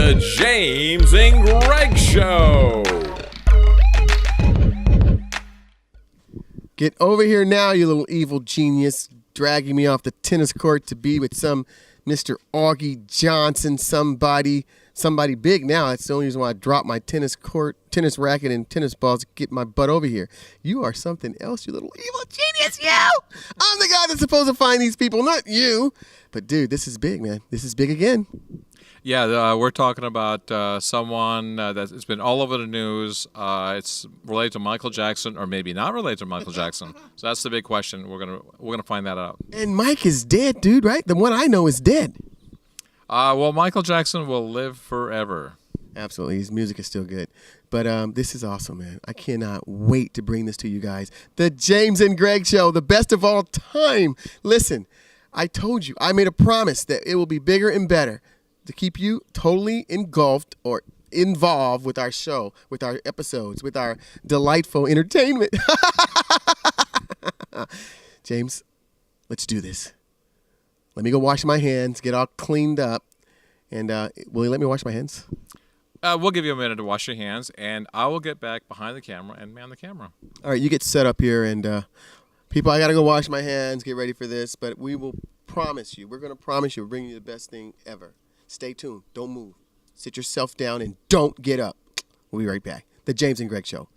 The James and Greg Show. Get over here now, you little evil genius, dragging me off the tennis court to be with some Mr. Augie Johnson, somebody big now. That's the only reason why I dropped my tennis racket and tennis balls to get my butt over here. You are something else, you little evil genius, you! I'm the guy that's supposed to find these people, not you. But dude, this is big, man. This is big again. Yeah, we're talking about someone that's been all over the news. It's related to Michael Jackson, or maybe not related to Michael Jackson. So that's the big question. We're gonna find that out. And Mike is dead, dude, right? The one I know is dead. Well, Michael Jackson will live forever. Absolutely. His music is still good. But this is awesome, man. I cannot wait to bring this to you guys. The James and Greg Show, the best of all time. Listen, I told you, I made a promise that it will be bigger and better to keep you totally engulfed or involved with our show, with our episodes, with our delightful entertainment. James, let's do this. Let me go wash my hands, get all cleaned up, and will you let me wash my hands? We'll give you a minute to wash your hands, and I will get back behind the camera and man the camera. All right, you get set up here, and people, I got to go wash my hands, get ready for this, but we will promise you, we're going to promise you, we're bringing you the best thing ever. Stay tuned. Don't move. Sit yourself down and don't get up. We'll be right back. The James and Greg Show.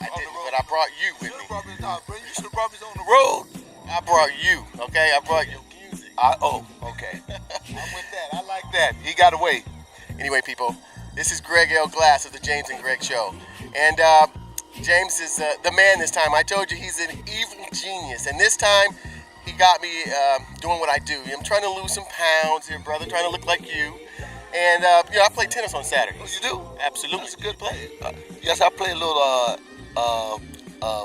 I didn't, but I brought you with me. You should have brought me on the road. I brought you, okay? I brought your music. Okay. I'm with that. I like that. He got away. Anyway, people, this is Greg L. Glass of the James and Greg Show. And James is the man this time. I told you he's an evil genius. And this time, he got me doing what I do. I'm trying to lose some pounds here, brother, trying to look like you. And, I play tennis on Saturdays. Oh, you do? Absolutely. That's a good play. Yes, I play a little,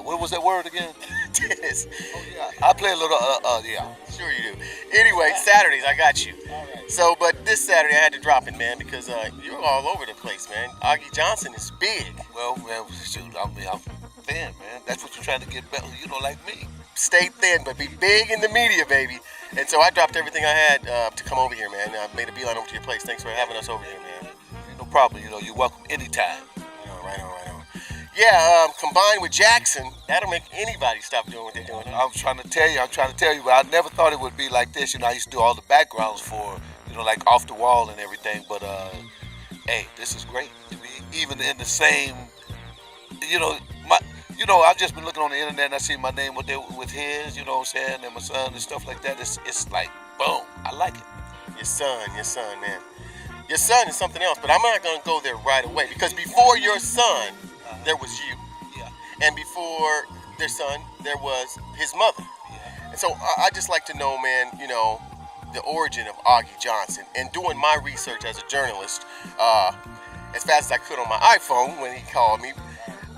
what was that word again? Tennis. Oh, yeah. I play a little, yeah. Sure you do. Anyway, Saturdays, I got you. All right. So, but this Saturday I had to drop it, man, because you're all over the place, man. Augie Johnson is big. Well, shoot, I'm thin, man. That's what you're trying to get better, like me. Stay thin, but be big in the media, baby. And so I dropped everything I had to come over here, man. I made a beeline over to your place. Thanks for having us over here, man. No problem. You're welcome anytime. Right on. Yeah, combined with Jackson, that'll make anybody stop doing what they're doing. I'm trying to tell you, but I never thought it would be like this. I used to do all the backgrounds for, like Off the Wall and everything. But, hey, this is great to be even in the same, I've just been looking on the internet and I see my name with his, what I'm saying, and my son and stuff like that. It's like, boom, I like it. Your son, man. Your son is something else, but I'm not going to go there right away because before your son, there was you. Yeah. And before their son, there was his mother. Yeah. And so I just like to know, man, the origin of Augie Johnson. And doing my research as a journalist, as fast as I could on my iPhone when he called me,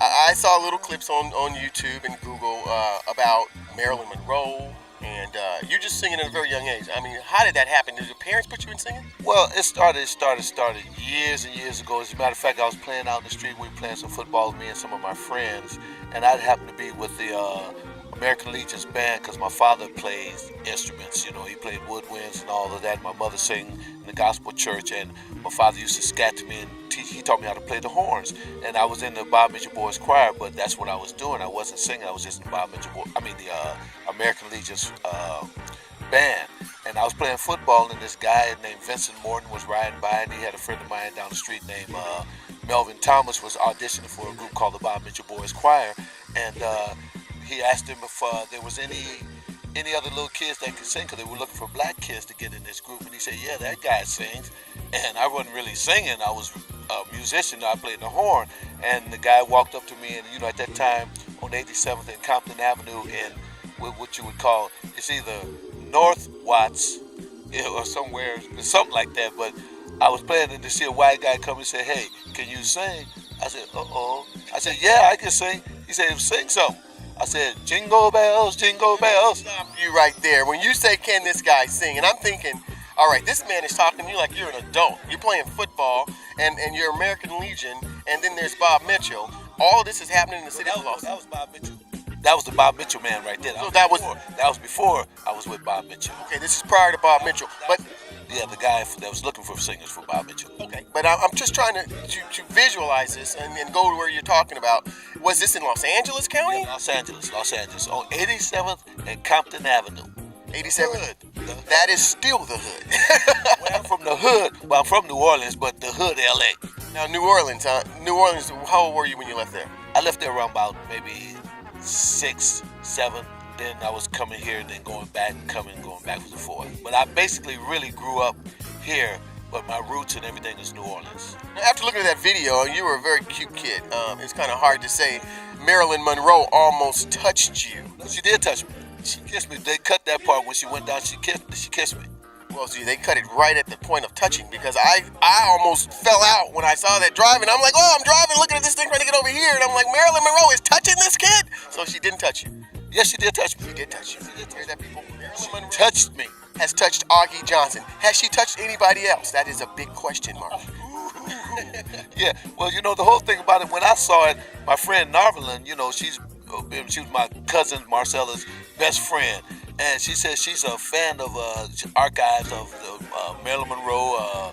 I saw little clips on YouTube and Google about Marilyn Monroe, and you just singing at a very young age. I mean, how did that happen? Did your parents put you in singing? Well, it started years and years ago. As a matter of fact, I was playing out in the street. We were playing some football with me and some of my friends, and I happened to be with the American Legion's band because my father plays instruments. He played woodwinds and all of that. My mother sang in the gospel church, and my father used to scat to me and he taught me how to play the horns. And I was in the Bob Mitchell Boys Choir, but that's what I was doing. I wasn't singing. I was just in the American Legion's band. And I was playing football, and this guy named Vincent Morton was riding by, and he had a friend of mine down the street named Melvin Thomas was auditioning for a group called the Bob Mitchell Boys Choir, and he asked him if there was any other little kids that could sing, because they were looking for black kids to get in this group. And he said, yeah, that guy sings. And I wasn't really singing. I was a musician. I played the horn. And the guy walked up to me, and at that time on 87th and Compton Avenue in what you would call, it's either North Watts or somewhere, something like that. But I was playing, and to see a white guy come and say, hey, can you sing? I said, uh-oh. I said, yeah, I can sing. He said, sing something. I said, jingle bells, jingle bells. Stop you right there. When you say, can this guy sing? And I'm thinking, all right, this man is talking to you like you're an adult. You're playing football, and you're American Legion, and then there's Bob Mitchell. All of this is happening in the city of Los Angeles. That was Bob Mitchell. That was the Bob Mitchell man right there. That was before I was with Bob Mitchell. Okay, this is prior to Bob Mitchell. But yeah, the guy that was looking for singers for Bob Mitchell. Okay, but I'm just trying to visualize this and go to where you're talking about. Was this in Los Angeles County? Yeah, Los Angeles, on 87th and Compton Avenue. 87th. That is still the hood. Well, I'm from the hood. Well, I'm from New Orleans, but the hood, L.A. Now, New Orleans, huh? New Orleans, how old were you when you left there? I left there around about maybe 6, 7. Then I was coming here and then going back for the 4th. But I basically really grew up here, but my roots and everything is New Orleans. Now, after looking at that video, you were a very cute kid. It's kind of hard to say Marilyn Monroe almost touched you. She did touch me. She kissed me. They cut that part when she went down. She kissed me. Well, see, they cut it right at the point of touching because I almost fell out when I saw that driving. I'm like, oh, I'm driving, looking at this thing trying to get over here, and I'm like, Marilyn Monroe is touching this kid? So she didn't touch you. Yes, she did touch me. She did touch you. Hear that, people? Marilyn Monroe Touched me. has touched Augie Johnson. Has she touched anybody else? That is a big question mark. Yeah, well, the whole thing about it, when I saw it, my friend Narvelin, she was my cousin Marcella's best friend, and she said she's a fan of archives of the Marilyn Monroe,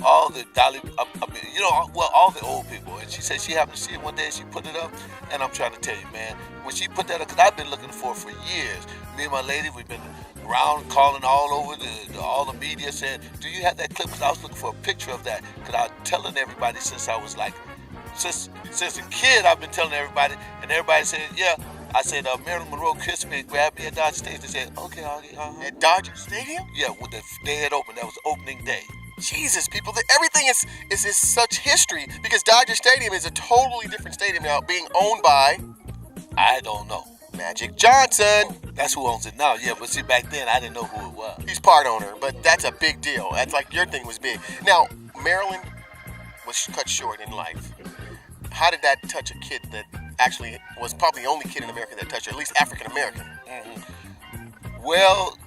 all the Dolly, all the old people. And she said she happened to see it one day, she put it up, and I'm trying to tell you, man, when she put that up, because I've been looking for it for years. Me and my lady, we've been around calling all over all the media saying, do you have that clip? Because I was looking for a picture of that, because I was telling everybody since I was like, since a kid, I've been telling everybody, and everybody said, yeah. I said, Marilyn Monroe kissed me and grabbed me at Dodger Stadium. They said, okay, Augie, At Dodger Stadium? Yeah, when the day had opened, that was opening day. Jesus, people, everything is such history because Dodger Stadium is a totally different stadium now, being owned by, I don't know. Magic Johnson. That's who owns it now, yeah, but see, back then, I didn't know who it was. He's part owner, but that's a big deal. That's like your thing was big. Now, Marilyn was cut short in life. How did that touch a kid that actually was probably the only kid in America that touched her, at least African American? Mm-hmm. Well,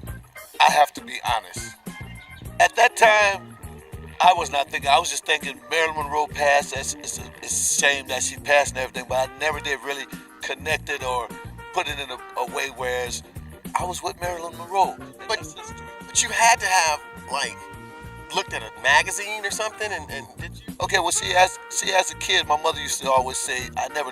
I have to be honest. At that time, I was not thinking. I was just thinking Marilyn Monroe passed. It's a shame that she passed and everything, but I never did really connect it or put it in a way whereas I was with Marilyn Monroe. But you had to have, like, looked at a magazine or something and did you? Okay, well, see, as a kid, my mother used to always say, I never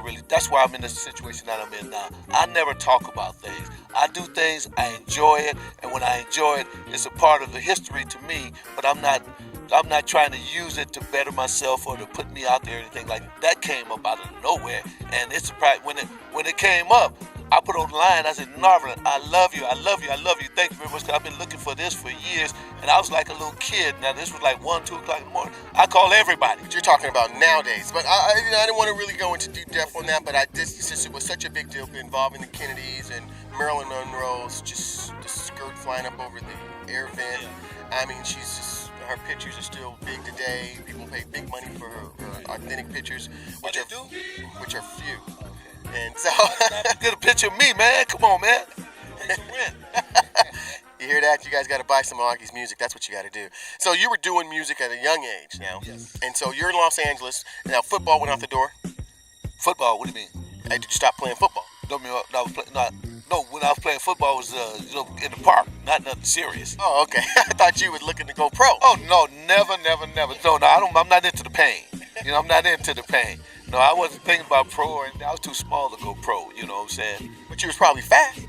really, that's why I'm in the situation that I'm in now. I never talk about things. I do things, I enjoy it, and when I enjoy it, it's a part of the history to me, but I'm not trying to use it to better myself or to put me out there or anything like that. That came up out of nowhere, and it's surprised when it came up, I put on the line, I said, Narvelin, I love you, I love you, I love you. Thank you very much, because I've been looking for this for years, and I was like a little kid. Now, this was like 1, 2 o'clock in the morning. I call everybody. But you're talking about nowadays. But I didn't want to really go into deep depth on that, but since it was such a big deal involving the Kennedys and Marilyn Monroe's just the skirt flying up over the air vent. Yeah. I mean, her pictures are still big today. People pay big money for her authentic pictures, which are few. And so get a picture of me, man. Come on, man. You hear that? You guys got to buy some Augie's music. That's what you got to do. So you were doing music at a young age now. Yes. And so you're in Los Angeles. Now football went out the door. Football? What do you mean? Hey, did you stop playing football? No, when I was playing football, it was in the park, not nothing serious. Oh, okay. I thought you was looking to go pro. Oh no, never. No, I'm not into the pain. I'm not into the pain. No, I wasn't thinking about pro or anything. I was too small to go pro. You know what I'm saying? But you was probably fast.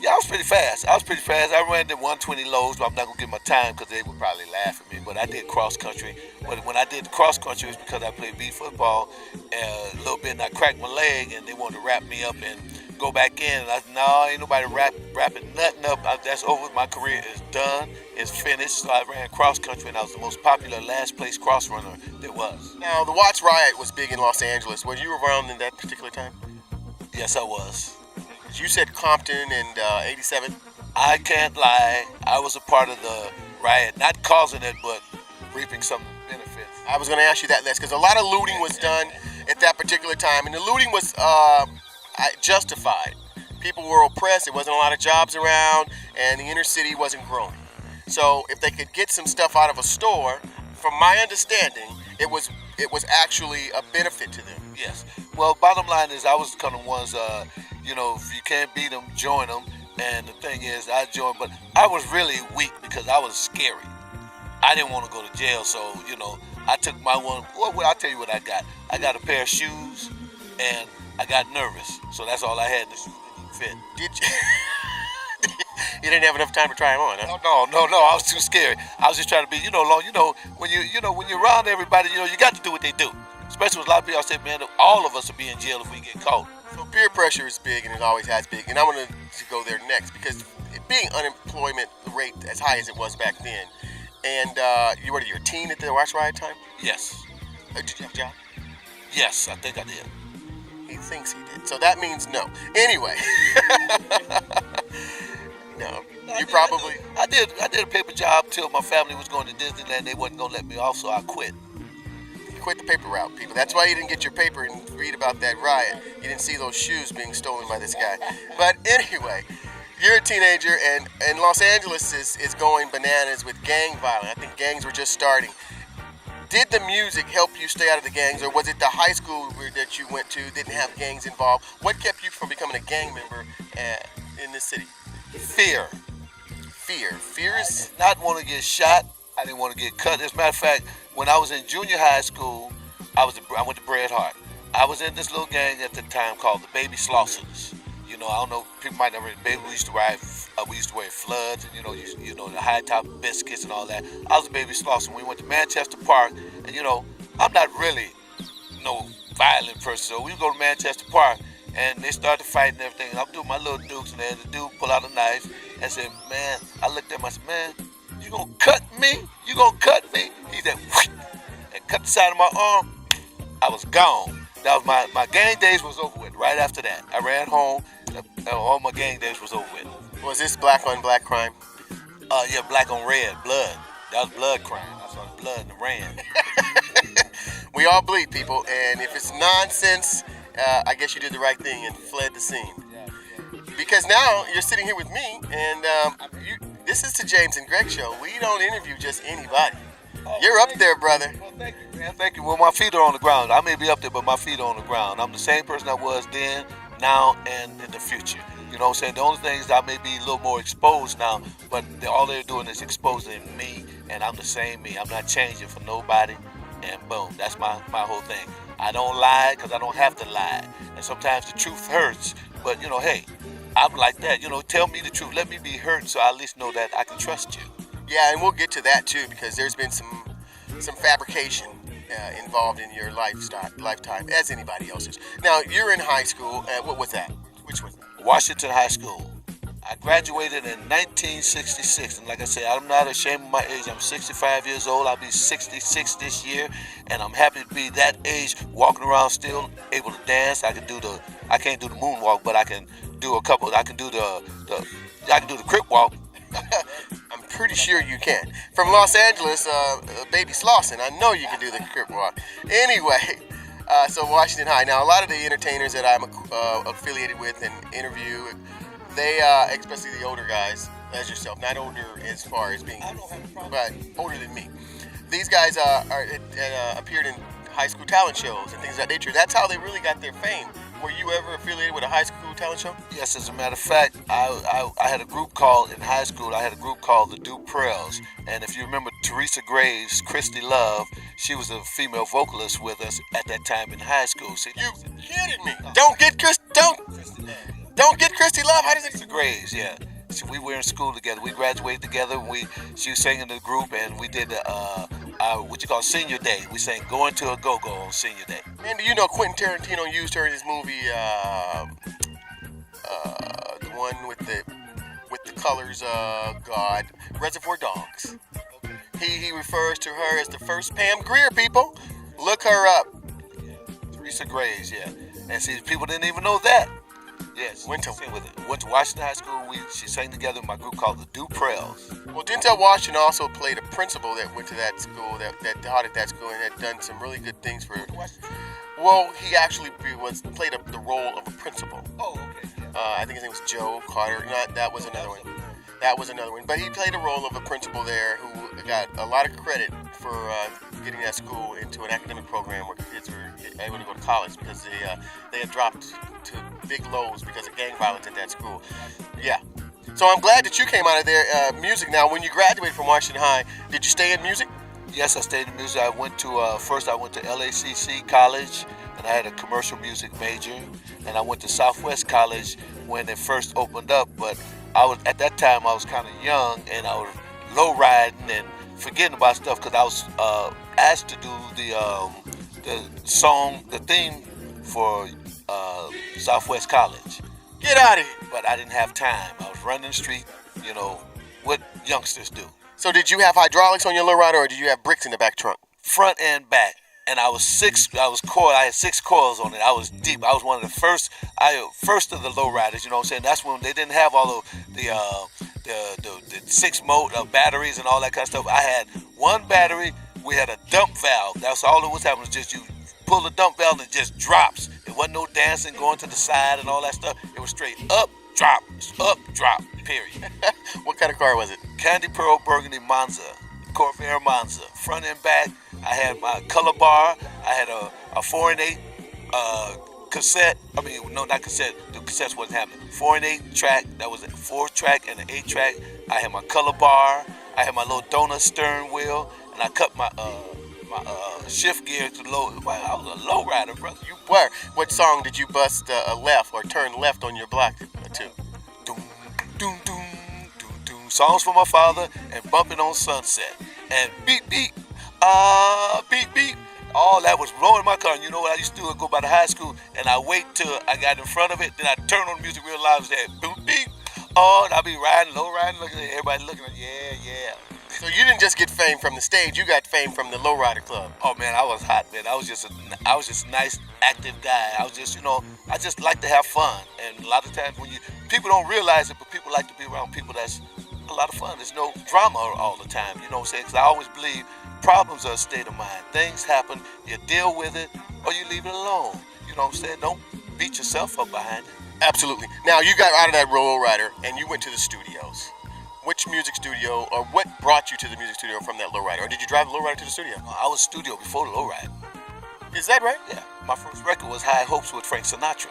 Yeah, I was pretty fast. I ran the 120 lows, but I'm not gonna get my time because they would probably laugh at me. But I did cross country. But when I did cross country, it was because I played beat football a little bit, and I cracked my leg, and they wanted to wrap me up and go back in. And I said, no, ain't nobody wrapping nothing up. That's over. My career is done. It's finished. So I ran cross country, and I was the most popular last place cross runner there was. Now, the Watts riot was big in Los Angeles. Were you around in that particular time? Yes, I was. You said Compton and 87. I can't lie. I was a part of the riot, not causing it, but reaping some benefits. I was going to ask you that, Les, because a lot of looting was done at that particular time, and the looting was justified. People were oppressed. There wasn't a lot of jobs around, and the inner city wasn't growing. So if they could get some stuff out of a store, from my understanding, it was actually a benefit to them. Yes. Well, bottom line is I was kind of ones. You know, if you can't beat them, join them. And the thing is, I joined, but I was really weak because I was scary. I didn't want to go to jail, so, you know, I took my one. Well, I'll tell you what I got. I got a pair of shoes, and I got nervous. So that's all I had. The shoes didn't fit. Did you? You didn't have enough time to try them on, huh? No. I was too scared. I was just trying to be, when you're around everybody, you got to do what they do. Especially with a lot of people, I said, man, all of us will be in jail if we get caught. So peer pressure is big, and it always has been. And I want to go there next because being unemployment rate as high as it was back then, and you were a teen at the Watch Riot time? Yes. Did you have a job? Yes, I think I did. He thinks he did. So that means no. Anyway. No. You probably... I did a paper job till my family was going to Disneyland. They wasn't going to let me off, so I quit. You quit the paper route, people. That's why you didn't get your paper and read about that riot. You didn't see those shoes being stolen by this guy. But anyway, you're a teenager, and Los Angeles is going bananas with gang violence. I think gangs were just starting. Did the music help you stay out of the gangs, or was it the high school that you went to didn't have gangs involved? What kept you from becoming a gang member in this city? Fear. Fear is... I did not want to get shot. I didn't want to get cut. As a matter of fact, when I was in junior high school, I went to Bret Hart. I was in this little gang at the time called the Baby Slossers. You know, I don't know, people might never. We used to wear floods, and the high top biscuits and all that. I was a Baby Slosser. We went to Manchester Park, and I'm not really no violent person. So we would go to Manchester Park, and they started fighting and everything. And I'm doing my little dukes, and then the dude pulled out a knife and said, "Man," I looked at him, I said, "Man, you gonna cut me? You gonna cut me?" He said, "Whoosh," and cut the side of my arm. I was gone. That was my gang days was over with. Right after that, I ran home. All my gang days was over with. Was this black on black crime? Yeah, black on red, blood. That was blood crime. I saw the blood and ran. We all bleed, people, and if it's nonsense, I guess you did the right thing and fled the scene. Because now you're sitting here with me, and this is the James and Greg Show. We don't interview just anybody. You're up there, brother. Well, thank you, man. Thank you. Well, my feet are on the ground. I may be up there, but my feet are on the ground. I'm the same person I was then, now, and in the future. You know what I'm saying? The only thing is I may be a little more exposed now, but all they're doing is exposing me, and I'm the same me. I'm not changing for nobody, and boom. That's my whole thing. I don't lie because I don't have to lie. And sometimes the truth hurts, but, hey, I'm like that. Tell me the truth. Let me be hurt so I at least know that I can trust you. Yeah, and we'll get to that too, because there's been some fabrication involved in your lifetime, as anybody else's. Now, you're in high school. What was that? Which was that? Washington High School. I graduated in 1966, and like I said, I'm not ashamed of my age. I'm 65 years old. I'll be 66 this year, and I'm happy to be that age, walking around still able to dance. I can't do the moonwalk, but I can do a couple. I can do the crip walk. I'm pretty sure you can. From Los Angeles, Baby Slauson, I know you can do the crip walk. Anyway, so Washington High. Now, a lot of the entertainers that I'm affiliated with and interview, they, especially the older guys, as yourself, not older as far as being, but older than me. These guys appeared in high school talent shows and things of that nature. That's how they really got their fame. Were you ever affiliated with a high school talent show? Yes, as a matter of fact, I had a group called, in high school, I had a group called the Duprels. And if you remember Teresa Graves, Christy Love, she was a female vocalist with us at that time in high school. See, you kidding me? Don't get Christy Love? How does it? Teresa Graves, yeah. So we were in school together. We graduated together. She sang in the group, and we did what you call senior day. We sang "Going to a Go-Go" on senior day. And do you know Quentin Tarantino used her in his movie, the one with the colors, God, Reservoir Dogs. He refers to her as the first Pam Grier. People, look her up. Teresa Graves, yeah. And see, people didn't even know that. Yes, went to Washington High School. She sang together in my group called the Duprels. Well, Denzel Washington also played a principal that went to that school, that taught at that school, and had done some really good things for. Well, he actually played the role of a principal. Oh, okay. Yeah. I think his name was Joe Carter. That was another one. That was another one. But he played a role of a principal there who got a lot of credit for getting that school into an academic program where kids were getting able to go to college because they had dropped to big lows because of gang violence at that school. Yeah. So I'm glad that you came out of there music. Now, when you graduated from Washington High, did you stay in music? Yes, I stayed in music. I went to first I went to LACC College, and I had a commercial music major, and I went to Southwest College when it first opened up. But I was at that time I was kind of young, and I was low riding and forgetting about stuff because I was asked to do the song, the theme for Southwest College. Get out of here. But I didn't have time. I was running the street, you know, what youngsters do. So did you have hydraulics on your lowrider, or did you have bricks in the back trunk? Front and back. And I had 6 coils on it. I was deep. I was one of the first of the lowriders, you know what I'm saying? That's when they didn't have all of the 6 mode batteries and all that kind of stuff. I had one battery. We had a dump valve. That's all it was happening. Just you pull the dump valve and it just drops. It wasn't no dancing, going to the side and all that stuff. It was straight up, drop, period. What kind of car was it? Candy Pearl Burgundy Monza, Corvair Monza. Front and back, I had my color bar. I had a 4 and 8 cassette. I mean, no, not cassette. The cassettes wasn't happening. 4 and 8 track. That was a 4-track and an 8-track. I had my color bar. I had my little donut steering wheel, and I cut my shift gear to low. I was a low rider, brother. You were. What song did you bust a left or turn left on your block to? Doom, doom, doom, doom, doom. Songs for my father and Bumping on Sunset and beep beep, beep beep. All that was blowing my car. And you know what I used to do? I'd go by the high school and I wait till I got in front of it. Then I turn on the music real loud and say boom beep. Oh, and I'll be low riding, looking at everybody looking at yeah. So you didn't just get fame from the stage, you got fame from the Lowrider Club. Oh man, I was hot, man. I was just a nice, active guy. I was just, I just like to have fun. And a lot of times when people don't realize it, but people like to be around people that's a lot of fun. There's no drama all the time, you know what I'm saying? Because I always believe problems are a state of mind. Things happen, you deal with it, or you leave it alone. You know what I'm saying? Don't beat yourself up behind it. Absolutely. Now, you got out of that Lowrider and you went to the studios. Which music studio, or what brought you to the music studio from that Lowrider? Or did you drive the Lowrider to the studio? I was studio before the Lowrider. Is that right? Yeah. My first record was High Hopes with Frank Sinatra.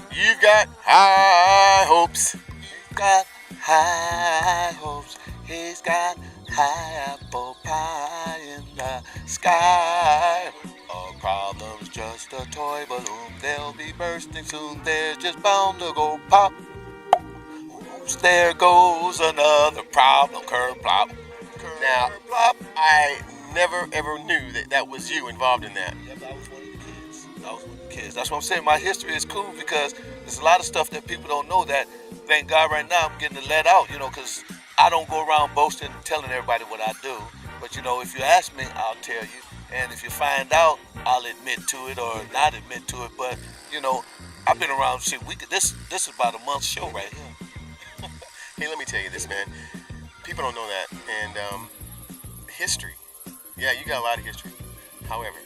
You've got high hopes. You've got high hopes. He's got high apple pie in the sky. All problems just a toy balloon. They'll be bursting soon. They're just bound to go pop. There goes another problem. Curve plop. Now, I never ever knew that was you involved in that. Yep, I was one of the kids. That's what I'm saying. My history is cool because there's a lot of stuff that people don't know that, thank God right now I'm getting to let out, because I don't go around boasting and telling everybody what I do. But, if you ask me, I'll tell you. And if you find out, I'll admit to it or not admit to it. But, I've been around shit. This is about a month's show right here. Hey, let me tell you this, man. People don't know that. And history. Yeah, you got a lot of history. However,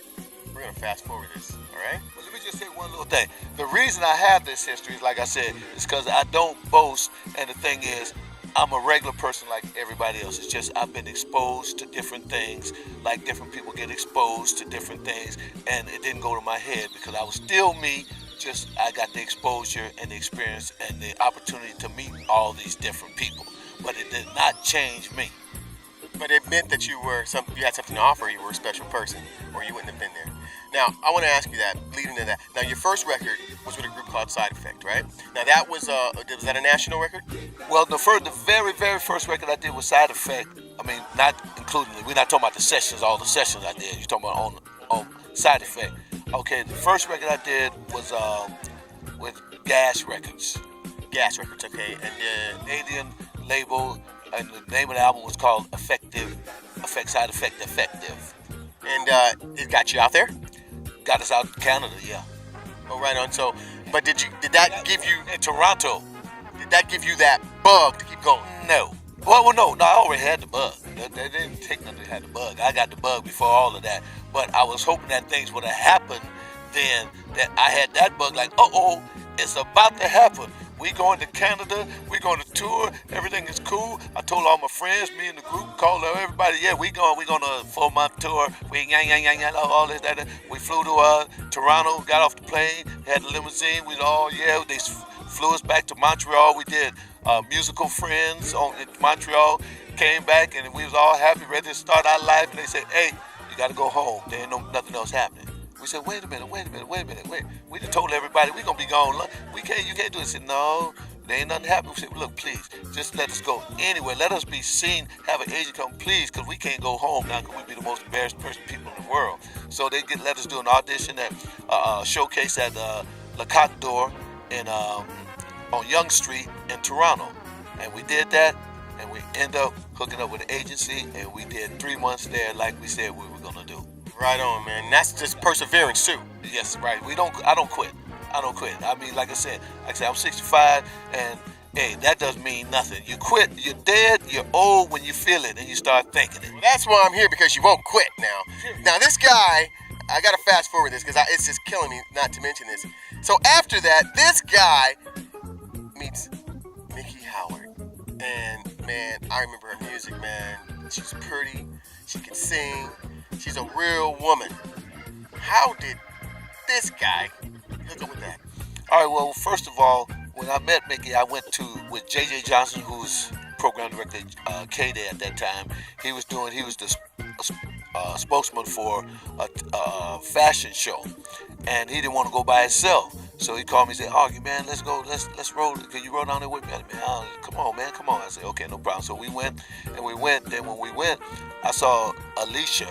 we're going to fast forward this, all right? Well, let me just say one little thing. The reason I have this history is, like I said, is because I don't boast. And the thing is, I'm a regular person like everybody else. It's just I've been exposed to different things, like different people get exposed to different things. And it didn't go to my head because I was still me. Just I got the exposure and the experience and the opportunity to meet all these different people, but it did not change me. But it meant that you had something to offer. You were a special person, or you wouldn't have been there. Now, I want to ask you that, leading to that. Now, your first record was with a group called Side Effect, right? Now, that was that a national record? Well, the very, very first record I did was Side Effect. I mean, not including, we're not talking about the sessions, all the sessions I did. You're talking about on Side Effect. Okay, the first record I did was with Gas Records. Gas Records, okay. And Canadian label, and the name of the album was called Side Effect Effective. And it got you out there? Got us out in Canada, yeah. Oh, right on. So, but did that give you... In Toronto. Did that give you that bug to keep going? No. Well, no, I already had the bug. They didn't take nothing to have the bug. I got the bug before all of that. But I was hoping that things would have happened then, that I had that bug like, it's about to happen. We going to Canada. We going to tour. Everything is cool. I told all my friends, me and the group, called everybody. Yeah, we going on a 4-month tour. We all this, that. We flew to Toronto, got off the plane, had a limousine. They flew us back to Montreal. We did musical friends in Montreal. Came back and we was all happy, ready to start our life. And they said, hey, you got to go home. There ain't nothing else happening. We said, wait a minute. We just told everybody we gonna be gone. You can't do it. I said, no, there ain't nothing happening. We said, look, please, just let us go anywhere. Let us be seen, have an agent come, please, because we can't go home now because we be the most embarrassed people in the world. So they let us do an audition at showcase at Le Coq d'Or on Yonge Street in Toronto. And we did that, and we ended up hooking up with an agency, and we did 3 months there like we said we were gonna do. Right on, man. That's just perseverance too. Yes, right. I don't quit. I mean, like I said, I'm 65, and hey, that doesn't mean nothing. You quit, you're dead, you're old when you feel it and you start thinking it. Well, that's why I'm here, because you won't quit now. Now, this guy, I gotta fast forward this because it's just killing me not to mention this. So after that, this guy meets Mickey Howard, and man, I remember her music, man. She's pretty, she can sing. She's a real woman. How did this guy hook up with that? All right, well, first of all, when I met Mickey, I went with J.J. Johnson, who's program director at K-Day at that time. He was the spokesman for a fashion show, and he didn't want to go by himself. So he called me and said, Augie, man, let's go, let's roll. Can you roll down there with me? I said, man, come on, man, come on. I said, okay, no problem. So we went. Then when we went, I saw Alicia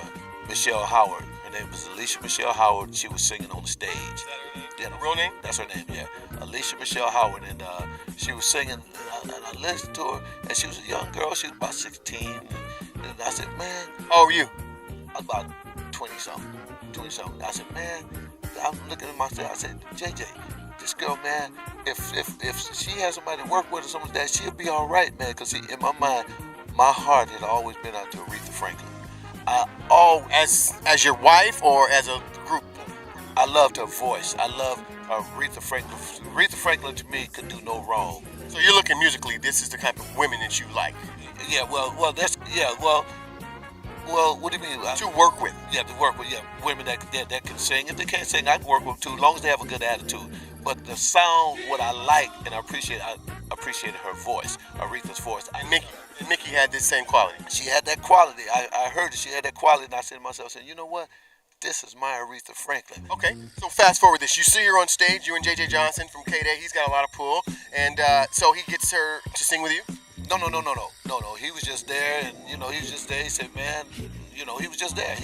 Michelle Howard. Her name was Alicia Michelle Howard. She was singing on the stage. Is that her name? Yeah, real name? That's her name, yeah. Alicia Michelle Howard. And she was singing, and I listened to her, and she was a young girl. She was about 16. And I said, man. How old are you? I was about 20-something. I said, man, I'm looking at myself. I said, JJ, this girl, man, if she has somebody to work with or something like that, she'll be all right, man. Because in my mind, my heart had always been out to Aretha Franklin. As your wife or as a group? I loved her voice. I loved Aretha Franklin. Aretha Franklin to me could do no wrong. So you're looking musically, this is the type of women that you like? Yeah, well, what do you mean? To work with. Yeah, to work with, women that can sing. If they can't sing, I can work with them too, as long as they have a good attitude. But the sound, what I like and I appreciated her voice, Aretha's voice. And Mickey had this same quality. She had that quality. I heard that she had that quality, and I said to myself, you know what? This is my Aretha Franklin. Okay, so fast forward this. You see her on stage, you and J.J. Johnson from K-Day. He's got a lot of pull, and so he gets her to sing with you? No. He was just there, and he was just there. He said, man, he was just there.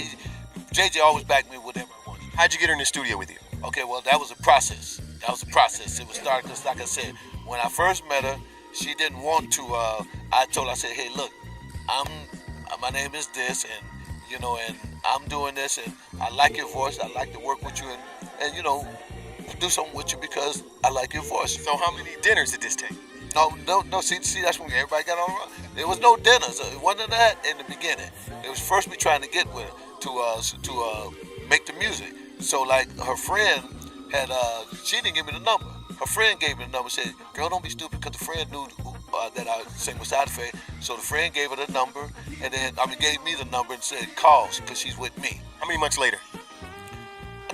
JJ always backed me with whatever I wanted. How'd you get her in the studio with you? Okay, well, that was a process. It was started because, like I said, when I first met her, she didn't want to. I told her, I said, hey, look, my name is this, and and I'm doing this, and I like your voice. I like to work with you, and do something with you because I like your voice. So how many dinners did this take? No. See, that's when everybody got on. There was no dinners. It wasn't that in the beginning. It was first me trying to get with her to make the music. So like her friend had, she didn't give me the number. Her friend gave me the number. Said, "Girl, don't be stupid," because the friend knew that I sang with side effect. So the friend gave her the number, and then gave me the number and said, "Call," because she's with me. How many months later?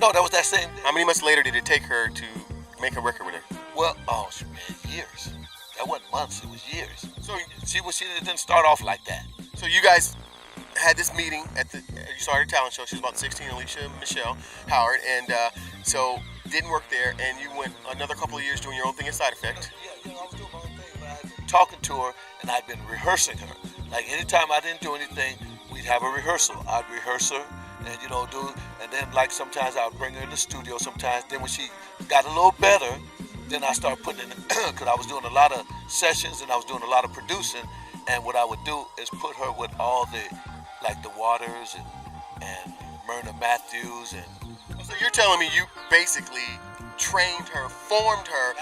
No, that was that same day. How many months later did it take her to make a record with her? Well, years. That wasn't months, it was years. So she didn't start off like that. So you guys had this meeting you saw her talent show. She was about 16, Alicia Michelle Howard, and so didn't work there, and you went another couple of years doing your own thing at Side Effect. Yeah, I was doing my own thing, but I'd been talking to her, and I'd been rehearsing her. Like anytime I didn't do anything, we'd have a rehearsal. I'd rehearse her, and and then like sometimes I would bring her in the studio. Sometimes, then when she got a little better, then I started putting in, because I was doing a lot of sessions and I was doing a lot of producing, and what I would do is put her with all the Waters and Myrna Matthews and. So you're telling me you basically trained her, formed her.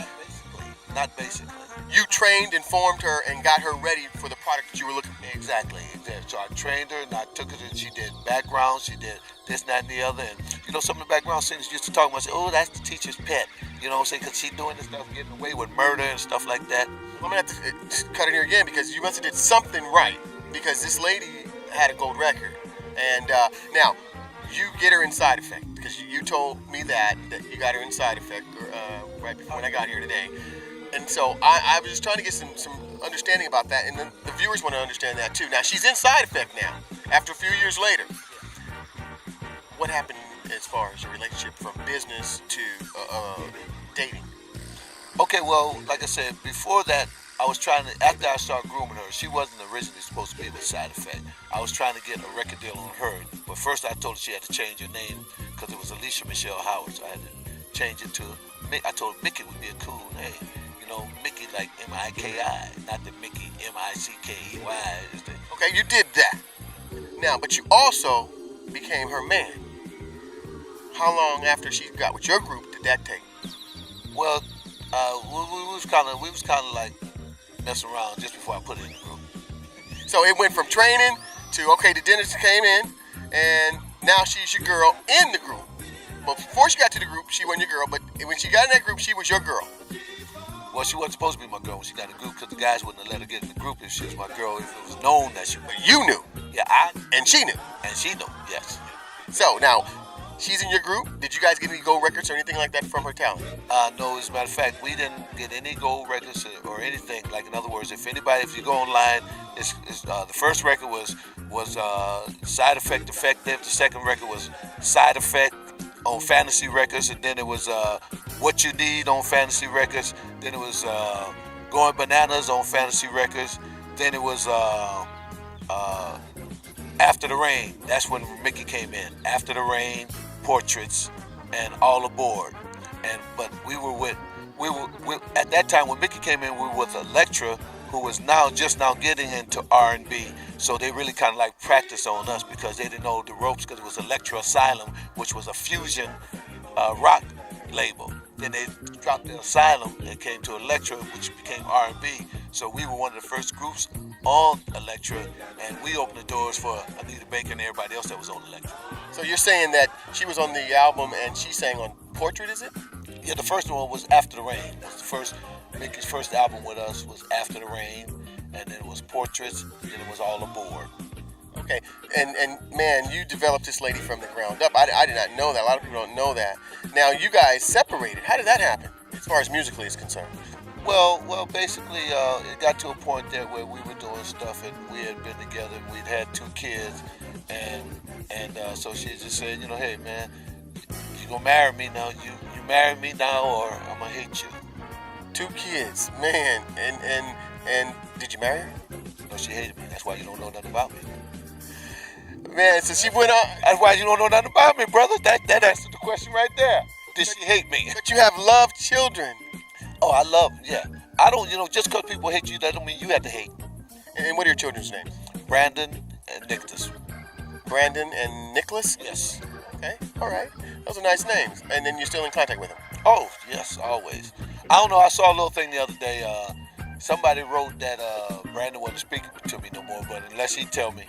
Not basically. you trained, informed her, and got her ready for the product that you were looking for. Exactly. So I trained her and I took her to, she did background, she did this, that, and the other. And, you know, some of the background singers used to talk about, say, oh, that's the teacher's pet. You know what I'm saying? Because she's doing this stuff, getting away with murder and stuff like that. I'm going to have to cut in here again because you must have did something right because this lady had a gold record. And now, you get her in Side Effect because you told me that you got her in Side Effect right before when I got here today. And so I was just trying to get some understanding about that, and the viewers want to understand that too. Now, she's in Side Effect now, after a few years later. What happened as far as your relationship from business to dating? Okay, well, like I said, before that, I was trying to, after I started grooming her, she wasn't originally supposed to be with Side Effect. I was trying to get a record deal on her, but first I told her she had to change her name because it was Alicia Michelle Howard, so I had to change it to, I told her Mickey would be a cool name. You know, Mickey like M-I-K-I, not the Mickey M-I-C-K-E-Y. Okay, you did that. Now, but you also became her man. How long after she got with your group did that take? Well, we was kind of like messing around just before I put it in the group. So it went from training to, okay, the dentist came in, and now she's your girl in the group. But before she got to the group, she wasn't your girl, but when she got in that group, she was your girl. Well, she wasn't supposed to be my girl when she got in the group because the guys wouldn't have let her get in the group if she was my girl, if it was known that she was. But you knew. Yeah, and she knew. And she knew, yes. So now, she's in your group. Did you guys get any gold records or anything like that from her talent? No, as a matter of fact, we didn't get any gold records or anything. Like, in other words, if you go online, the first record was Side Effect Effective. The second record was Side Effect on Fantasy Records, and then it was What You Need on Fantasy Records. Then it was Going Bananas on Fantasy Records. Then it was After the Rain. That's when Mickey came in. After the Rain, Portraits, and All Aboard. But we were at that time when Mickey came in, we were with Elektra, who was just now getting into R&B. So they really kind of like practiced on us because they didn't know the ropes because it was Elektra Asylum, which was a fusion rock label. Then they dropped the Asylum and came to Elektra, which became R&B. So we were one of the first groups on Elektra, and we opened the doors for Anita Baker and everybody else that was on Elektra. So you're saying that she was on the album and she sang on Portrait, is it? Yeah, the first one was After the Rain. It was Mickey's first album with us was After the Rain, and then it was Portraits, and then it was All Aboard. Okay, and man, you developed this lady from the ground up. I did not know that. A lot of people don't know that. Now, you guys separated. How did that happen, as far as musically is concerned? Well, basically, it got to a point there where we were doing stuff, and we had been together, and we'd had 2 kids, and so she just said, you know, hey, man, you gonna marry me now? You marry me now, or I'm gonna hate you. 2 kids, man, and did you marry her? No, she hated me. That's why you don't know nothing about me. Man, so she went on. That's why you don't know nothing about me, brother. That answers the question right there. Did she hate me? But you have loved children. Oh, I love, yeah. I don't, just because people hate you, that don't mean you have to hate. And what are your children's names? Brandon and Nicholas. Brandon and Nicholas? Yes. Okay, all right. Those are nice names. And then you're still in contact with them? Oh, yes, always. I don't know, I saw a little thing the other day. Somebody wrote that Brandon wasn't speaking to me no more, but unless he tell me,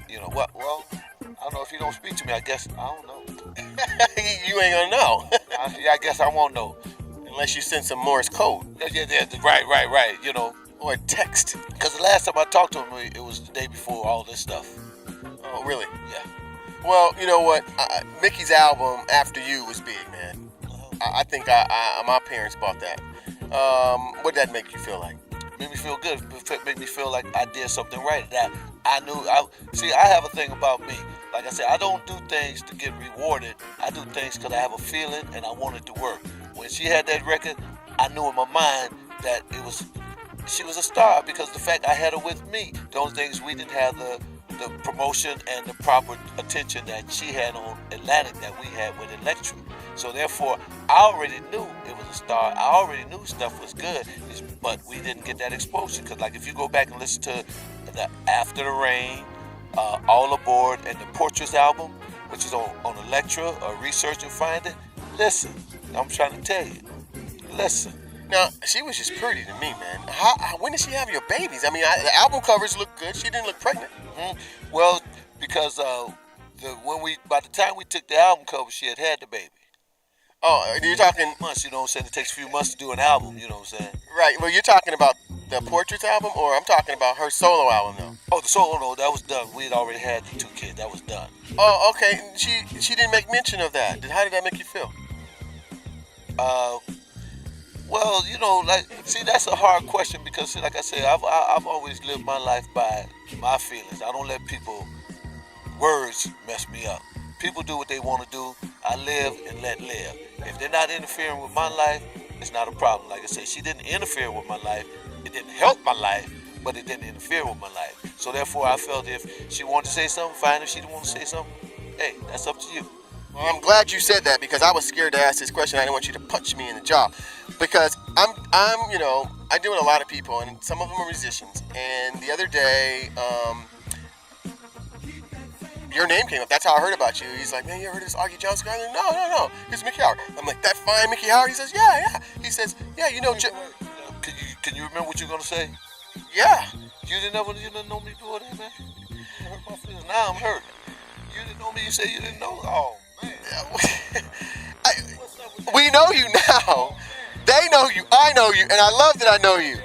you know what? Well, I don't know if he don't speak to me. I guess I don't know. You ain't gonna know. I guess I won't know unless you send some Morse code. Yeah, right. You know, or text. Because the last time I talked to him, it was the day before all this stuff. Oh, really? Yeah. Well, you know what? Mickey's album After You was big, man. I think my parents bought that. What did that make you feel like? Made me feel good. It made me feel like I did something right. That I knew. I have a thing about me. Like I said, I don't do things to get rewarded. I do things because I have a feeling and I want it to work. When she had that record, I knew in my mind that she was a star because the fact I had her with me. The only thing is we didn't have the promotion and the proper attention that she had on Atlantic that we had with Elektra. So therefore, I already knew it was a star. I already knew stuff was good, but we didn't get that exposure. Because like if you go back and listen to the After the Rain, All Aboard, and the Portraits album, which is on Elektra, Research and Find It, listen, I'm trying to tell you, listen. Now, she was just pretty to me, man. When did she have your babies? I mean, the album covers look good. She didn't look pregnant. Well, because by the time we took the album cover, she had the baby. Oh, you're talking Months, you know what I'm saying? It takes a few months to do an album, you know what I'm saying? right. Well, you're talking about the Portraits album, or I'm talking about her solo album, though. Oh, the solo, no, that was done. We had already had the 2 kids. That was done. Oh, okay. She didn't make mention of that. How did that make you feel? Well, you know, see, that's a hard question because, like I said, I've always lived my life by my feelings. I don't let words mess me up. People do what they want to do. I live and let live. If they're not interfering with my life, it's not a problem. Like I said, she didn't interfere with my life. It didn't help my life, but it didn't interfere with my life. So therefore, I felt if she wanted to say something, fine. If she didn't want to say something, hey, that's up to you. Well, I'm glad you said that because I was scared to ask this question. I didn't want you to punch me in the jaw because I'm you know, I deal with a lot of people and some of them are musicians. And the other day, your name came up. That's how I heard about you. He's like, man, you ever heard of this Augie Johnson guy? I'm like, no. He's Mickey Howard. I'm like, that fine Mickey Howard? He says, yeah. He says, yeah, you know. Can you remember what you're gonna say? Yeah. You didn't know me before that, man. You hurt my feelings. Now I'm hurt. You didn't know me. You say you didn't know. Oh man. We know you now. They know you. I know you, and I love that I know you.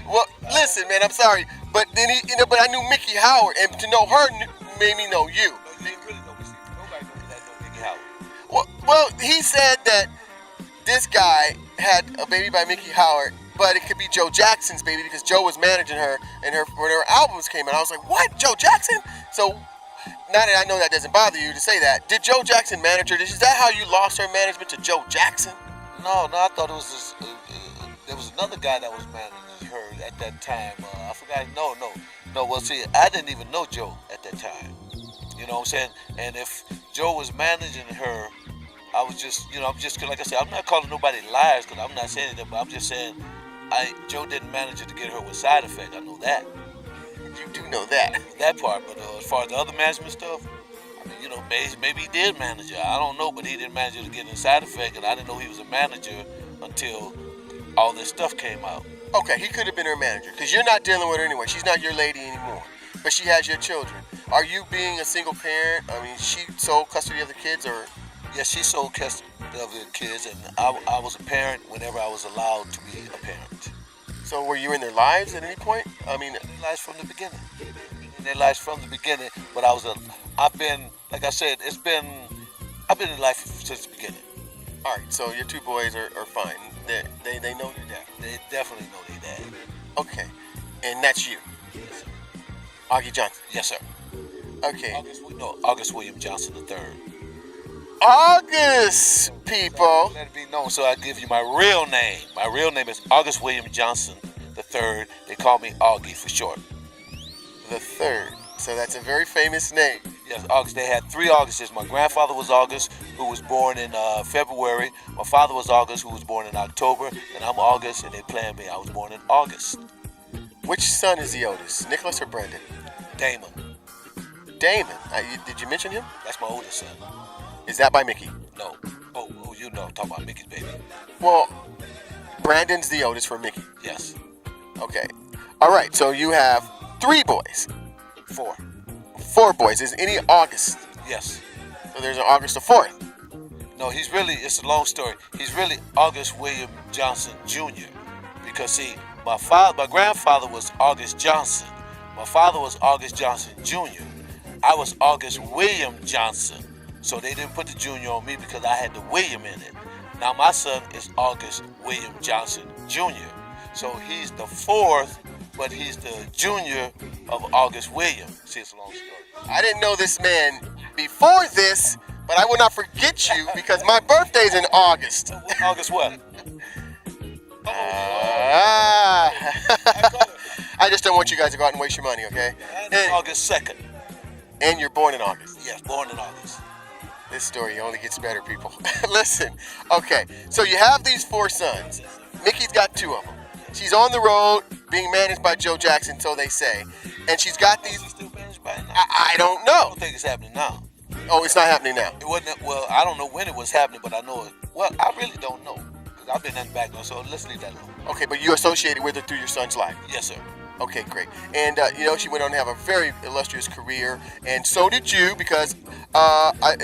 Well, listen, man. I'm sorry, but then but I knew Mickey Howard, and to know her made me know you. No, you really know me. Nobody knows that know Mickey Howard. Well, he said that this guy had a baby by Mickey Howard, but it could be Joe Jackson's baby because Joe was managing her, and when her albums came out, I was like, what, Joe Jackson? So now that I know that doesn't bother you to say that, did Joe Jackson manage her? Is that how you lost her management to Joe Jackson? No, I thought it was this. There was another guy that was managing her at that time. I forgot. No. Well, see, I didn't even know Joe at that time. You know what I'm saying? And if Joe was managing her, I was just, I'm just, like I said, I'm not calling nobody liars because I'm not saying anything, but I'm just saying Joe didn't manage to get her with side effect. I know that. You do know that. That part, but as far as the other management stuff, I mean, maybe he did manage her. I don't know, but he didn't manage her to get a side effect, and I didn't know he was a manager until all this stuff came out. Okay, he could have been her manager because you're not dealing with her anyway. She's not your lady anymore, but she has your children. Are you being a single parent? I mean, she sole custody of the kids, or? Yes, she sole custody of the kids, and I was a parent whenever I was allowed to be a parent. So were you in their lives at any point? I mean, in their lives from the beginning. In their lives from the beginning, but I've been, like I said, I've been in life since the beginning. All right, so your 2 boys are fine. They know your dad. They definitely know their dad. Okay, and that's you, Augie Johnson. Yes, sir. Okay. August William Johnson III. August, people. Let it be known, so I give you my real name. My real name is August William Johnson III. They call me Augie for short. The third. So that's a very famous name. Yes, August. They had 3 Augusts. My grandfather was August, who was born in February. My father was August, who was born in October. And I'm August, and they planned me. I was born in August. Which son is the oldest, Nicholas or Brandon? Damon. Damon. Did you mention him? That's my oldest son. Is that by Mickey? No. Oh, you know. I'm talking about Mickey's baby. Well, Brandon's the oldest for Mickey. Yes. Okay. All right, so you have 3 boys. 4. 4 boys. Is any August? Yes. So there's an August the 4th. No, it's a long story. He's really August William Johnson Jr. Because, see, my grandfather was August Johnson. My father was August Johnson Jr. I was August William Johnson. So they didn't put the junior on me because I had the William in it. Now my son is August William Johnson Jr. So he's the 4th, but he's the junior of August William. See, it's a long story. I didn't know this man before this, but I will not forget you because my birthday's in August. August what? I just don't want you guys to go out and waste your money, okay? And August 2nd. And you're born in August. Yes, born in August. This story only gets better, people. Listen, okay, so you have these 4 sons. Mickey's got 2 of them. She's on the road being managed by Joe Jackson, so they say. And she's got these... She's still managed by now? I don't know. I don't think it's happening now. Oh, it's not happening now. It wasn't. Well, I don't know when it was happening, but I know it. Well, I really don't know. I've been in the background, so let's leave that alone. Okay, but you associated with her through your son's life. Yes, sir. Okay, great. And, she went on to have a very illustrious career, and so did you, because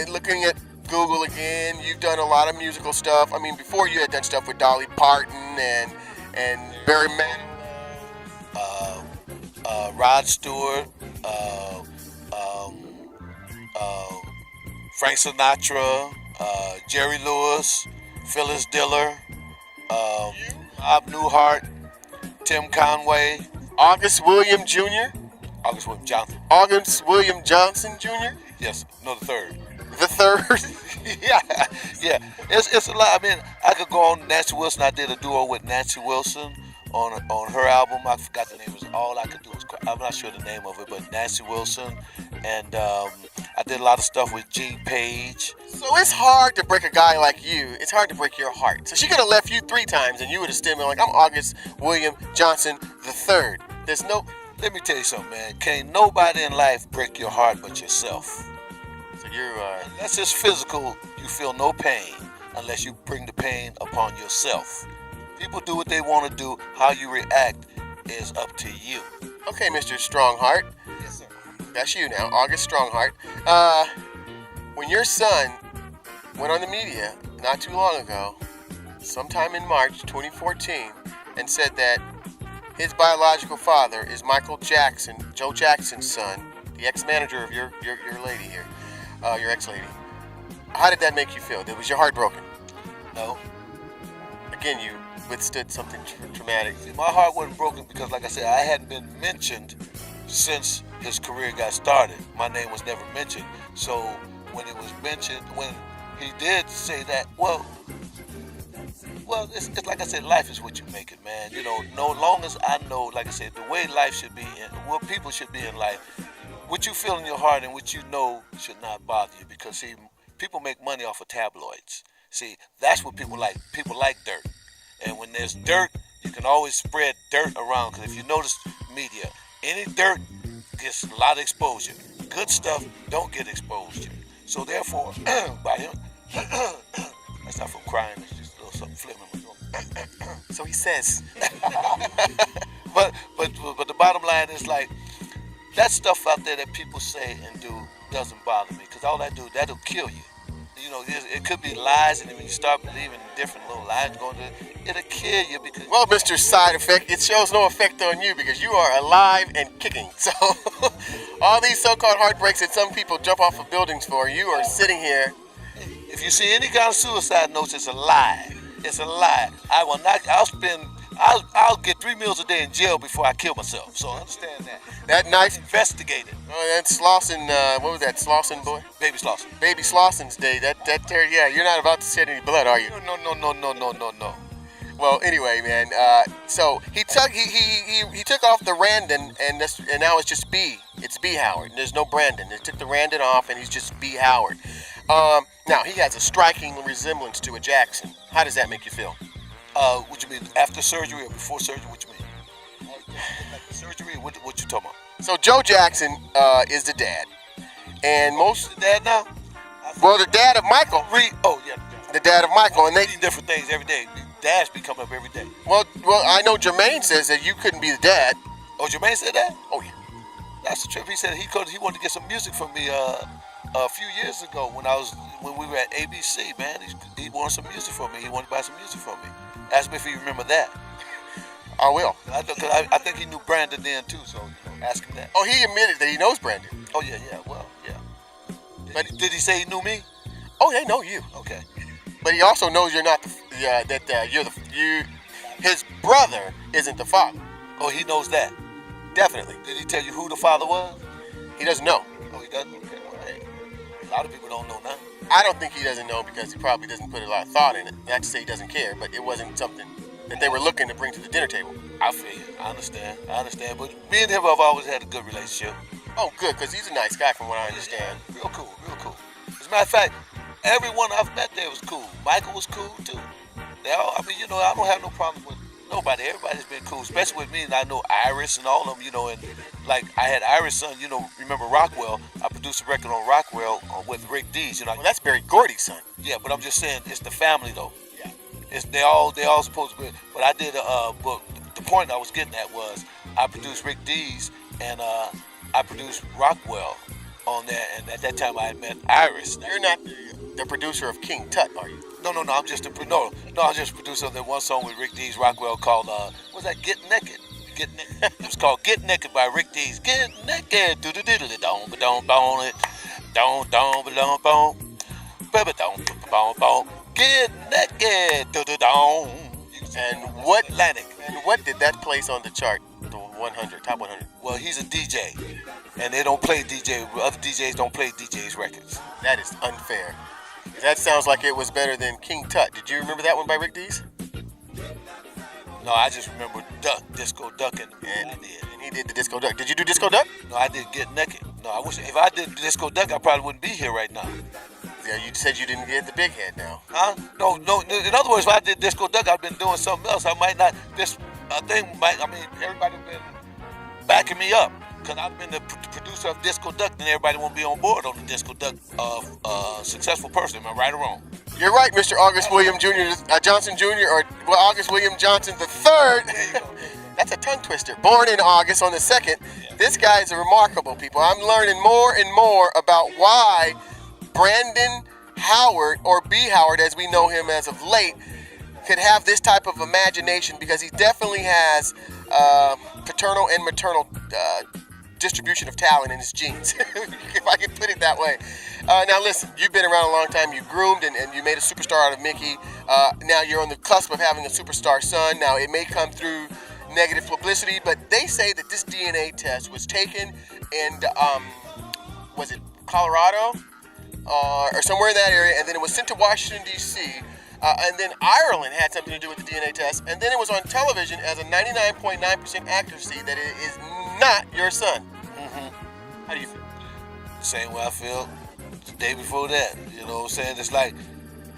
looking at Google again, you've done a lot of musical stuff. I mean, before you had done stuff with Dolly Parton and Barry Manilow. Rod Stewart, Frank Sinatra, Jerry Lewis, Phyllis Diller, Bob Newhart, Tim Conway, August William Jr.? August William Johnson. August William Johnson Jr.? Yes, no, the third. The third? yeah. It's a lot. I mean, I could go on Nancy Wilson. I did a duo with Nancy Wilson on her album. I forgot the name. It was All I Could Do Was Cry. I'm not sure the name of it, but Nancy Wilson. And I did a lot of stuff with Gene Page. So it's hard to break a guy like you. It's hard to break your heart. So she could have left you 3 times, and you would have still been like, I'm August William Johnson the third. There's no... Let me tell you something, man. Can't nobody in life break your heart but yourself. So you're... That's just physical. You feel no pain unless you bring the pain upon yourself. People do what they want to do. How you react is up to you. Okay, Mr. Strongheart. Yes, sir. That's you now, August Strongheart. When your son went on the media not too long ago, sometime in March 2014, and said that his biological father is Michael Jackson, Joe Jackson's son, the ex-manager of your lady here, your ex-lady. How did that make you feel? Was your heart broken? No. Again, you withstood something traumatic. See, my heart wasn't broken because, like I said, I hadn't been mentioned since his career got started. My name was never mentioned. So when it was mentioned, when he did say that, well, it's like I said, life is what you make it, man. You know, no long as I know, like I said, the way life should be, what people should be in life, what you feel in your heart and what you know should not bother you. Because, see, people make money off of tabloids. See, that's what people like. People like dirt. And when there's dirt, you can always spread dirt around. Because if you notice media, any dirt gets a lot of exposure. Good stuff don't get exposure. So therefore, by him, that's not from crying. It's just a little something flipping in my throat. So he says. but the bottom line is, like, that stuff out there that people say and do doesn't bother me. Because all that do, that'll kill you. You know, it could be lies, and when you start believing different little lies going to, it'll kill you because... Well, Mr. Side Effect, it shows no effect on you because you are alive and kicking. So, all these so-called heartbreaks that some people jump off of buildings for, you are sitting here. If you see any kind of suicide notes, it's a lie. It's a lie. I will not, I'll get 3 meals a day in jail before I kill myself. So understand that. That knife... Investigated. Oh, that's Slauson, what was that, Slauson boy? Baby Slauson. Baby Slauson's day. Yeah, you're not about to shed any blood, are you? No. Well, anyway, man, so he took off the Randon, and now it's just B. It's B Howard. There's no Brandon. They took the Randon off, and he's just B Howard. Now, he has a striking resemblance to a Jackson. How does that make you feel? What you mean, after surgery or before surgery? What you mean? After surgery? What you talking about? So Joe Jackson is the dad, and most the dad now. Well, the dad of Michael. The dad of Michael, and they different things every day. Dads be coming up every day. Well, I know Jermaine says that you couldn't be the dad. Oh, Jermaine said that? Oh yeah. That's the trip. He said he wanted to get some music from me a few years ago when we were at ABC. Man, he wanted some music from me. He wanted to buy some music from me. Ask me if you remember that. I will. I think he knew Brandon then too, so ask him that. Oh, he admitted that he knows Brandon. Oh yeah. Well, yeah. But did he say he knew me? Oh, they know you. Okay. But he also knows you're not his brother isn't the father. Oh, he knows that. Definitely. Did he tell you who the father was? He doesn't know. Oh, he doesn't? Okay, well, hey. A lot of people don't know now. I don't think he doesn't know because he probably doesn't put a lot of thought in it. Not to say he doesn't care, but it wasn't something that they were looking to bring to the dinner table. I feel you. I understand. But me and him have always had a good relationship. Oh, good, because he's a nice guy from what I understand. Yeah, real cool. As a matter of fact, everyone I've met there was cool. Michael was cool, too. I don't have no problems with nobody. Everybody's been cool, especially with me. And I know Iris and all of them, and like I had Iris' son, remember Rockwell? I produced a record on Rockwell with Rick Dees, Well, that's Barry Gordy's son. Yeah, but I'm just saying, it's the family, though. Yeah. they all supposed to be. But I did. But the point I was getting at was I produced Rick Dees and I produced Rockwell on that. And at that time I had met Iris. You're not the producer of King Tut, are you? No. I'm just I'm just a producer of that one song with Rick Dees, Rockwell called what's that? Get Naked. It was called Get Naked by Rick Dees. Get naked, do do diddly don't bone it, don't bone, baby don't bone. Get naked, do do don't. And what Atlantic? And what did that place on the chart? The 100, top 100. Well, he's a DJ, and they don't play DJ. Other DJs don't play DJs records. That is unfair. That sounds like it was better than King Tut. Did you remember that one by Rick Dees? No, I just remember Disco Duck, and he did the Disco Duck. Did you do Disco Duck? No, I did Get Naked. No, I wish if I did Disco Duck, I probably wouldn't be here right now. Yeah, you said you didn't get the big head now. Huh? No. In other words, if I did Disco Duck, I've been doing something else. I might not. This thing might. I mean, everybody's been backing me up because I've been the producer of Disco Duck. Then everybody won't be on board on the Disco Duck successful person. Am I right or wrong? You're right, Mr. August William Jr. Johnson Jr. or August William Johnson III. There you go. That's a tongue twister. Born in August on the 2nd. Yeah. This guy is remarkable, people. I'm learning more and more about why Brandon Howard, or B. Howard as we know him as of late, could have this type of imagination, because he definitely has paternal and maternal distribution of talent in his genes, if I can put it that way. Now listen, you've been around a long time. You groomed and you made a superstar out of Mickey. Now you're on the cusp of having a superstar son. Now it may come through negative publicity, but they say that this DNA test was taken in, was it Colorado? Or somewhere in that area, and then it was sent to Washington, D.C., and then Ireland had something to do with the DNA test, and then it was on television as a 99.9% accuracy that it is not your son. Mm-hmm. How do you feel? Same way I feel the day before that. You know what I'm saying? It's like,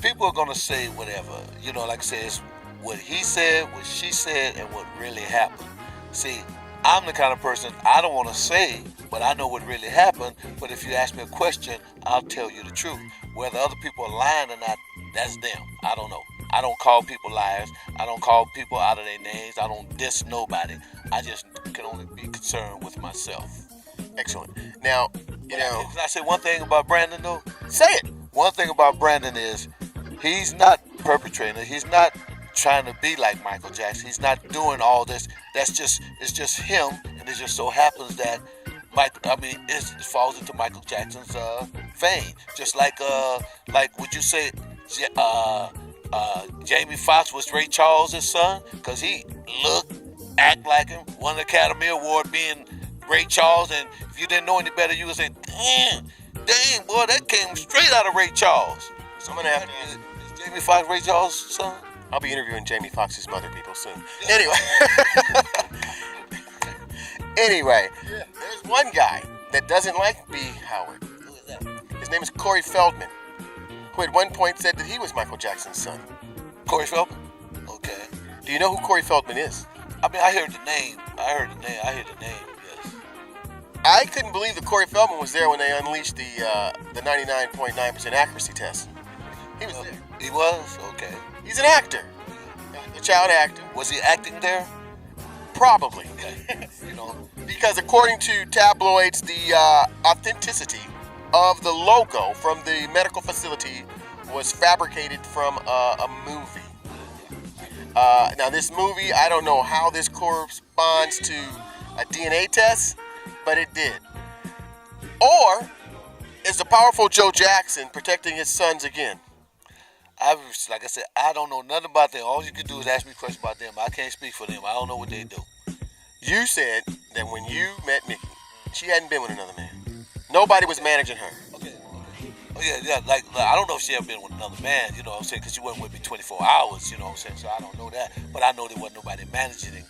people are going to say whatever. You know, like I said, it's what he said, what she said, and what really happened. See, I'm the kind of person, I don't want to say, but I know what really happened. But if you ask me a question, I'll tell you the truth. Whether other people are lying or not, that's them. I don't know. I don't call people liars. I don't call people out of their names. I don't diss nobody. I just can only be concerned with myself. Excellent. Now, you know... Can I say one thing about Brandon, though? Say it. One thing about Brandon is he's not perpetrating. He's not trying to be like Michael Jackson. He's not doing all this. It's just him, and it just so happens that it falls into Michael Jackson's vein. Just like would you say Jamie Foxx was Ray Charles' son? Because he act like him, won the Academy Award being Ray Charles, and if you didn't know any better, you would say, dang, boy, that came straight out of Ray Charles. So I'm going to have to... Is Jamie Foxx Ray Charles' son? I'll be interviewing Jamie Foxx's mother, people, soon. Anyway, there's one guy that doesn't like B. Howard. Who is that? His name is Corey Feldman, who at one point said that he was Michael Jackson's son. Corey Feldman? Okay. Do you know who Corey Feldman is? I mean, I heard the name, yes. I couldn't believe that Corey Feldman was there when they unleashed the 99.9% accuracy test. He was there. He was? Okay. He's an actor. A child actor. Was he acting there? Probably. Okay. You know, because according to tabloids, the authenticity of the logo from the medical facility was fabricated from a movie. Now this movie, I don't know how this corresponds to a DNA test, but it did. Or is the powerful Joe Jackson protecting his sons again? Like I said, I don't know nothing about them. All you can do is ask me questions about them. I can't speak for them. I don't know what they do. You said that when you met Mickey, she hadn't been with another man. Nobody was managing her. Okay. Oh, yeah. Like, I don't know if she ever been with another man, you know what I'm saying, because she wasn't with me 24 hours, you know what I'm saying, so I don't know that. But I know there wasn't nobody managing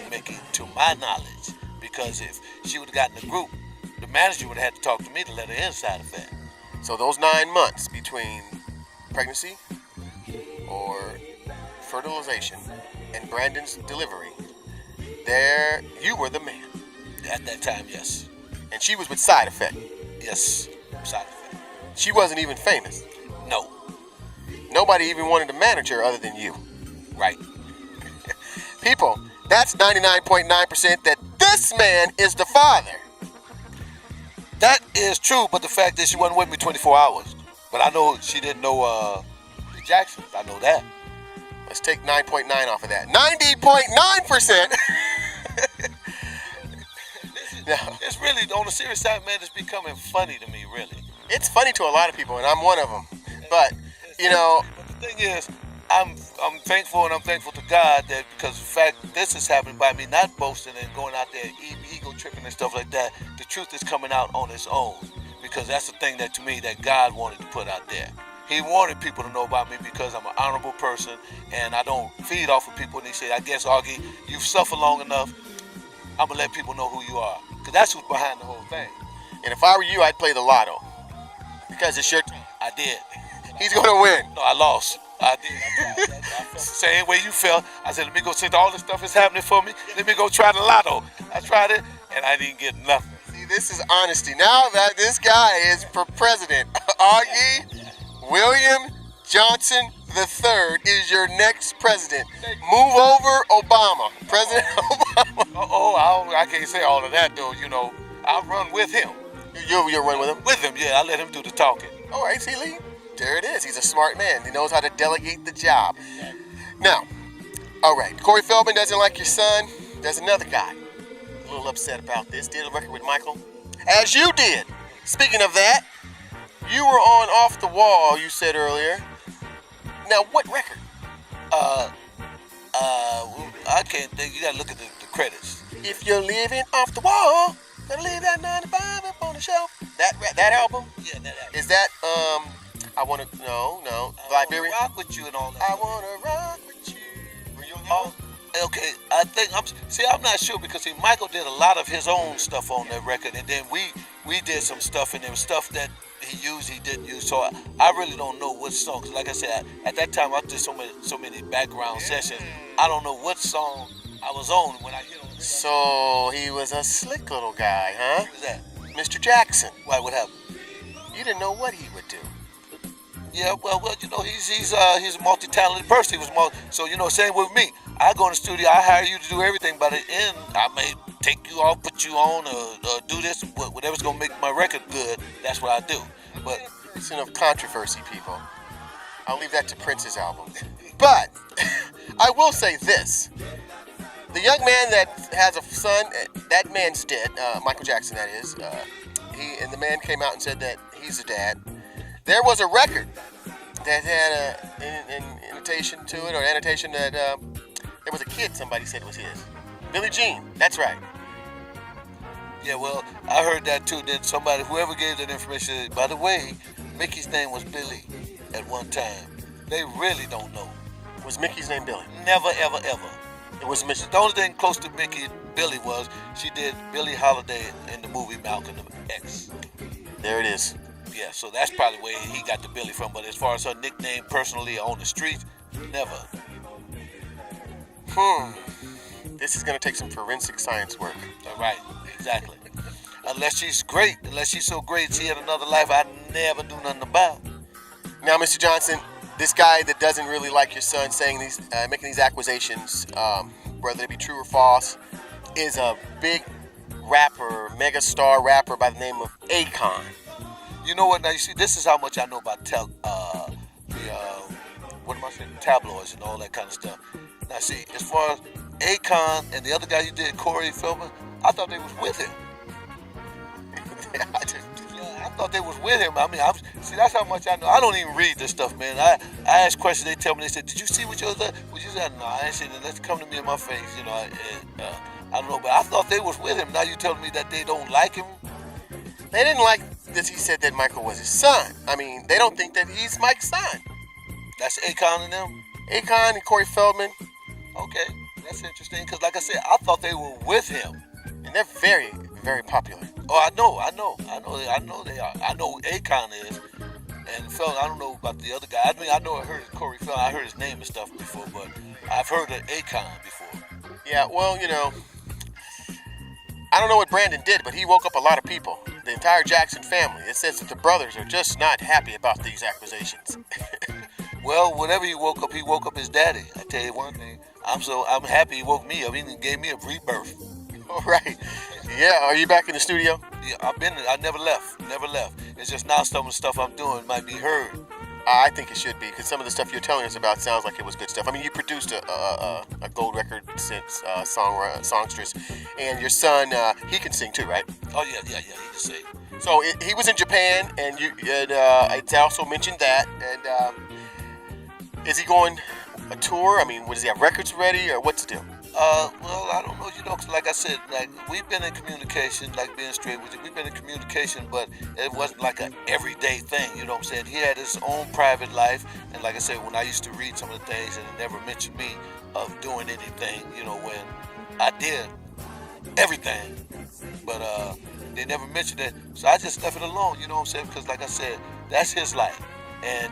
Mickey, to my knowledge, because if she would have gotten the group, the manager would have had to talk to me to let her inside of that. So those 9 months between pregnancy or fertilization and Brandon's delivery, there you were the man. At that time, yes. And she was with Side Effect. Yes, Side Effect. She wasn't even famous. No. nobody even wanted to manage her other than you. Right. People, that's 99.9% that this man is the father. That is true, but the fact is she wasn't with me 24 hours. But I know she didn't know the Jacksons. I know that. Let's take 9.9 off of that. 90.9%. No. It's really, on the serious side, man, it's becoming funny to me, really. It's funny to a lot of people, and I'm one of them. But, you know... But the thing is, I'm thankful, and I'm thankful to God that because the fact this is happening by me not boasting and going out there ego tripping and stuff like that, the truth is coming out on its own. Because that's the thing that, to me, that God wanted to put out there. He wanted people to know about me because I'm an honorable person, and I don't feed off of people. And he said, I guess, Augie, you've suffered long enough. I'm going to let people know who you are. Because that's who's behind the whole thing. And if I were you, I'd play the lotto. Because it's your turn. I did. He's going to win. No, I lost. I did. I felt the same way you felt. I said, let me go, since all this stuff is happening for me, let me go try the lotto. I tried it, and I didn't get nothing. See, this is honesty. Now that this guy is for president, Augie William Johnson III is your next president. Move over, Obama. President Obama. I can't say all of that, though. You know, I'll run with him. You'll run with him? With him, yeah. I'll let him do the talking. All right, see, Lee? There it is. He's a smart man. He knows how to delegate the job. Now, all right, Corey Feldman doesn't like your son. There's another guy. A little upset about this. Did a record with Michael. As you did. Speaking of that, you were on Off the Wall, you said earlier. Now, what record? I can't think. You gotta look at the credits. If you're living off the wall, gotta leave that 95 up on the shelf. That album? Yeah, that album. Is that, I wanna, no, Liberian? I wanna rock with you and all that. I wanna rock with you. Were you on Oh, okay. I'm not sure because see, Michael did a lot of his own stuff on that record, and then we did some stuff, and there was stuff that he used, he didn't use. So I really don't know what song. 'Cause like I said, at that time I did so many background sessions. I don't know what song I was on when I hit on. So he was a slick little guy, huh? Who was that? Mr. Jackson. Why? What happened? You didn't know what he would do. Yeah, well, you know, he's a multi-talented person. He was so you know, same with me. I go in the studio, I hire you to do everything. By the end, I may take you off, put you on, or do this, whatever's gonna make my record good. That's what I do. But Speaking of controversy, people, I'll leave that to Prince's album. But I will say this: the young man that has a son, that man's dead. Michael Jackson, that is. The man came out and said that he's a dad. There was a record that had an annotation to it, or an annotation that there was a kid, somebody said it was his. Billie Jean, that's right. yeah, well, I heard that too. Then somebody, whoever gave that information, said, by the way, Mickey's name was Billy at one time. They really don't know. Was Mickey's name Billy? Never, ever, ever. It was Miss. The only thing close to Mickey Billy was she did Billie Holiday in the movie Malcolm X. There it is. Yeah, so that's probably where he got the Billy from. But as far as her nickname personally on the streets, never. This is going to take some forensic science work. Right, exactly. Unless she's great, unless she's so great she had another life I'd never do nothing about. Now, Mr. Johnson, this guy that doesn't really like your son saying these, making these accusations, whether they be true or false, is a big rapper, mega star rapper by the name of Akon. You know what? Now you see, this is how much I know about tabloids and all that kind of stuff. Now see, as far as Akon and the other guy you did, Corey Feldman, I thought they was with him. I thought they was with him. I mean, see, that's how much I know. I don't even read this stuff, man. I ask questions. They tell me. They said, "Did you see what you said?" No, I ain't seen it. Let's come to me in my face. You know, I don't know, but I thought they was with him. Now you telling me that they don't like him? They didn't like that he said that Michael was his son. I mean, they don't think that he's Mike's son. That's Akon and them? Akon and Corey Feldman. Okay, that's interesting, because like I said, I thought they were with him. And they're very, very popular. Oh, I know they are. I know Akon is. And Feldman, I don't know about the other guy. I mean, I know I heard Corey Feldman. I heard his name and stuff before, but I've heard of Akon before. Yeah, well, you know, I don't know what Brandon did, but he woke up a lot of people. The entire Jackson family. It says that the brothers are just not happy about these accusations. Well, whenever he woke up his daddy. I tell you one thing, I'm happy he woke me up. He gave me a rebirth. All right. Yeah. Are you back in the studio? Yeah, I never left. It's just now some of the stuff I'm doing might be heard. I think it should be, because some of the stuff you're telling us about sounds like it was good stuff. I mean, you produced a gold record since songstress, and your son, he can sing too, right? Oh yeah, he can sing. So he was in Japan, and it's also mentioned that. And is he going a tour? I mean, does he have records ready, or what's the deal? Well, I don't know, 'cause like I said, like we've been in communication, like being straight with you, we've been in communication, but it wasn't like an everyday thing, you know what I'm saying? He had his own private life, and like I said, when I used to read some of the things, and it never mentioned me of doing anything, when I did everything, but they never mentioned it, so I just left it alone, you know what I'm saying? Because like I said, that's his life, and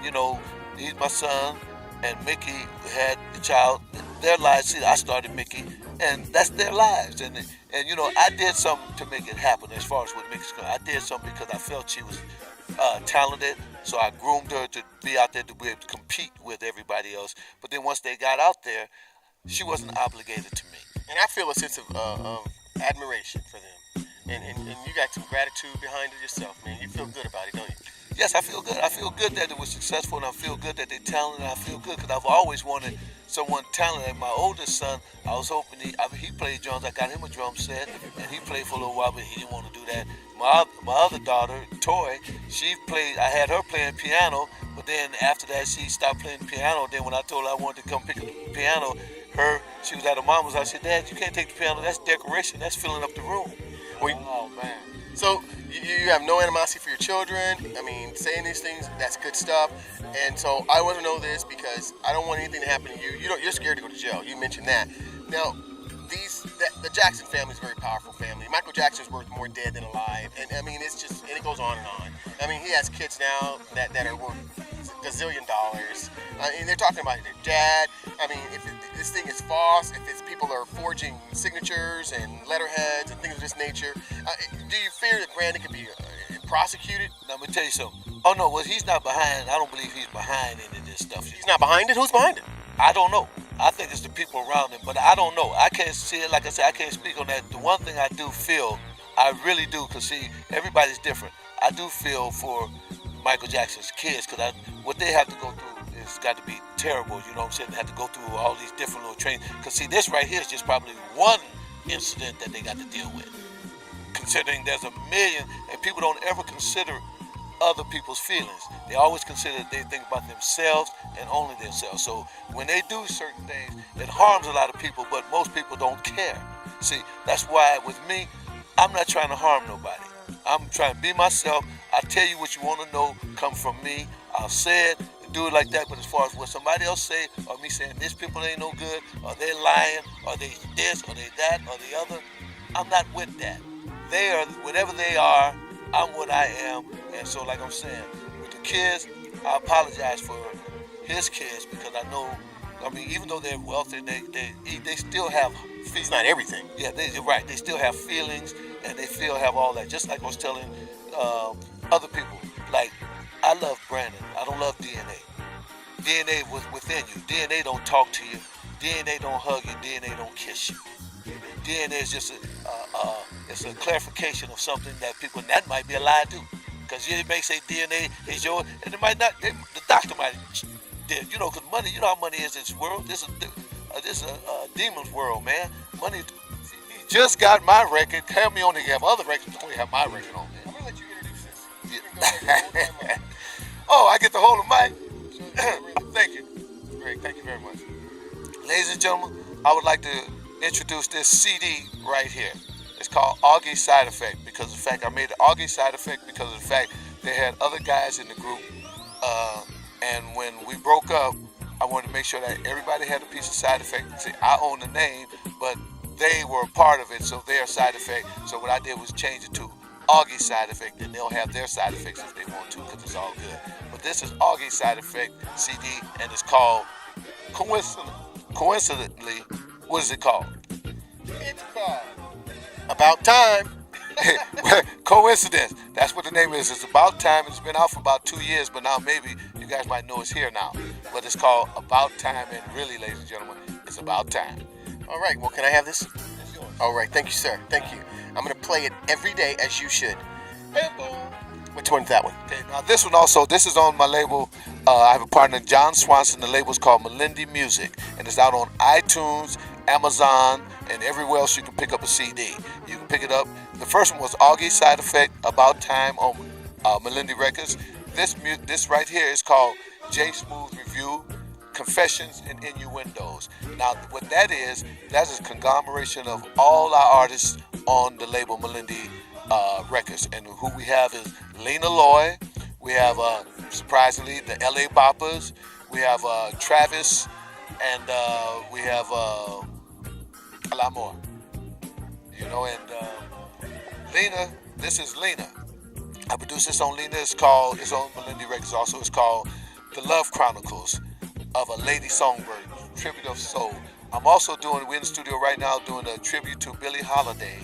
he's my son, and Mickey had the child. Their lives. See, I started Mickey, and that's their lives. And I did something to make it happen. As far as what Mickey's concerned, I did something because I felt she was talented. So I groomed her to be out there to be able to compete with everybody else. But then once they got out there, she wasn't obligated to me. And I feel a sense of admiration for them. And you got some gratitude behind it yourself, man. You feel good about it, don't you? Yes, I feel good. I feel good that it was successful, and I feel good that they're talented, and I feel good because I've always wanted someone talented. My oldest son, I was hoping he played drums. I got him a drum set, and he played for a little while, but he didn't want to do that. My other daughter, Toy, I had her playing piano, but then after that, she stopped playing piano. Then when I told her I wanted to come pick up the piano, she was at her mama's house. I said, Dad, you can't take the piano. That's decoration. That's filling up the room. Oh, man. So you have no animosity for your children. I mean, saying these things, that's good stuff. And so I want to know this because I don't want anything to happen to you. You're scared to go to jail. You mentioned that. Now, the Jackson family is a very powerful family. Michael Jackson's worth more dead than alive. And I mean, it's just, and it goes on and on. I mean, he has kids now that are worth gazillion dollars. And they're talking about their dad. I mean, if this thing is false, if it's people are forging signatures and letterheads and things of this nature, do you fear that Brandon could be prosecuted? Now, let me tell you something. Oh, no, well, he's not behind. I don't believe he's behind any of this stuff. He's not behind it? Who's behind it? I don't know. I think it's the people around him, but I don't know. I can't see it. Like I said, I can't speak on that. The one thing I do feel, I really do, because see, everybody's different. I do feel for Michael Jackson's kids, because what they have to go through has got to be terrible, you know what I'm saying? They have to go through all these different little trainings. Because see, this right here is just probably one incident that they got to deal with. Considering there's a million, and people don't ever consider other people's feelings. They always consider that they think about themselves and only themselves. So when they do certain things, it harms a lot of people, but most people don't care. See, that's why with me, I'm not trying to harm nobody. I'm trying to be myself. I tell you what you want to know, come from me. I'll say it and do it like that. But as far as what somebody else say, or me saying this people ain't no good, or they lying, or they this, or they that, or the other, I'm not with that. They are whatever they are. I'm what I am. And so, like I'm saying, with the kids, I apologize for his kids because I know. I mean, even though they're wealthy, they still have feelings. It's not everything. Yeah, you're right. They still have feelings, and they still have all that. Just like I was telling other people, like, I love Brandon. I don't love DNA. DNA was within you. DNA don't talk to you. DNA don't hug you. DNA don't kiss you. DNA is just it's a clarification of something that people, and that might be a lie too. Because you may say DNA is yours, and it might not. The doctor might, because money. You know how money is in this world. This is a demon's world, man. Money. He just got my record. Have me on there. You have other records before you have my record on there. I'm gonna let you introduce this. Yeah. Oh, I get to hold the mic. Thank you. Great. Thank you very much. Ladies and gentlemen, I would like to introduce this CD right here. It's called Augie Side Effect because of the fact I made the Augie Side Effect because of the fact they had other guys in the group. And when we broke up, I wanted to make sure that everybody had a piece of Side Effect. See, I own the name, but they were a part of it, so their Side Effect. So what I did was change it to Augie Side Effect, and they'll have their side effects if they want to because it's all good. But this is Augie Side Effect CD, and it's called, coincidentally, what is it called? It's called About Time. Coincidence. That's what the name is. It's About Time. It's been out for about 2 years, but now maybe you guys might know it's here now. But it's called About Time, and really, ladies and gentlemen, it's about time. All right. Well, can I have this? All right. Thank you, sir. Thank you. I'm going to play it every day as you should. Which one's that one? Okay, now this one also, this is on my label. I have a partner, John Swanson. The label's called Melindy Music, and it's out on iTunes, Amazon, and everywhere else you can pick up a CD. You can pick it up. The first one was Augie Side Effect, About Time on Melindy Records. This right here is called J Smooth Review, Confessions and Innuendos. Now, what that is a conglomeration of all our artists on the label Melindy Records. And who we have is Lena Loy. We have, surprisingly, the LA Boppers. We have Travis. And we have a lot more. You know, and Lena, this is Lena. I produced this on Lena. It's on Melindy Records also. It's called The Love Chronicles of a Lady Songbird, Tribute of Soul. I'm also we're in the studio right now doing a tribute to Billie Holiday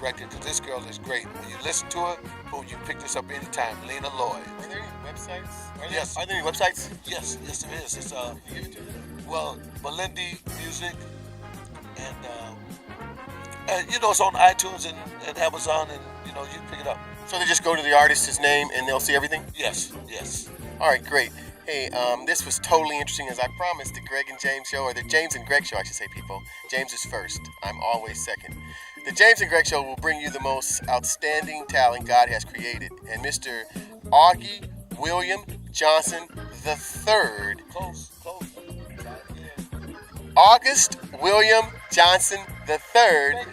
record, because this girl is great. When you listen to her, boom, you can pick this up anytime. Lena Lloyd. Are there any websites? Yes. Are there any websites? Yes, there is. It's well, Melindy Music, and you know, it's on iTunes and Amazon, and you know, you can pick it up. So they just go to the artist's name and they'll see everything? Yes. All right, great. Hey, this was totally interesting, as I promised. The Greg and James show, or the James and Greg show, I should say, people. James is first. I'm always second. The James and Greg show will bring you the most outstanding talent God has created. And Mr. Augie William Johnson III. Close. August William Johnson III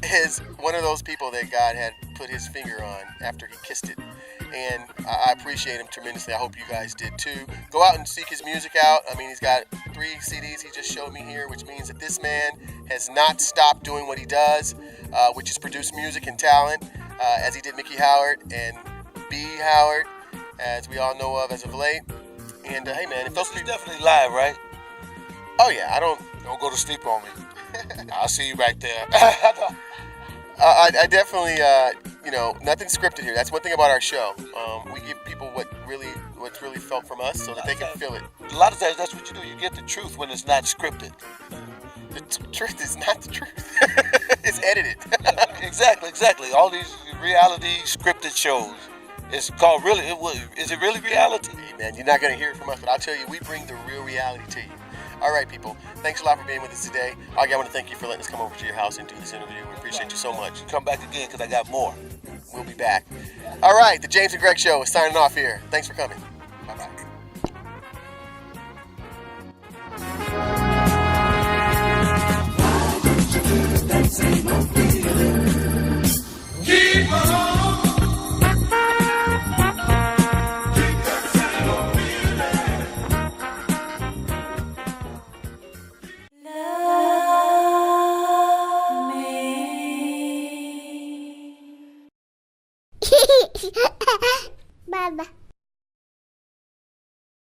is one of those people that God had put his finger on after he kissed it. And I appreciate him tremendously. I hope you guys did too. Go out and seek his music out. I mean, he's got 3 CDs he just showed me here, which means that this man has not stopped doing what he does, which is produce music and talent, as he did Mickey Howard and B. Howard, as we all know of as of late. And hey, man, if those He's people... definitely live, right? Oh yeah, I don't go to sleep on me. I'll see you back there. I definitely, nothing scripted here. That's one thing about our show. We give people what's really felt from us, so that they can feel it. A lot of times, that's what you do. You get the truth when it's not scripted. The truth is not the truth. It's edited. Exactly. All these reality scripted shows. It's called really. Is it really reality? Hey man, you're not gonna hear it from us, but I'll tell you, we bring the real reality to you. All right, people. Thanks a lot for being with us today. Augie, I want to thank you for letting us come over to your house and do this interview. We appreciate you so much. Come back again, because I got more. We'll be back. All right, the James and Greg Show is signing off here. Thanks for coming.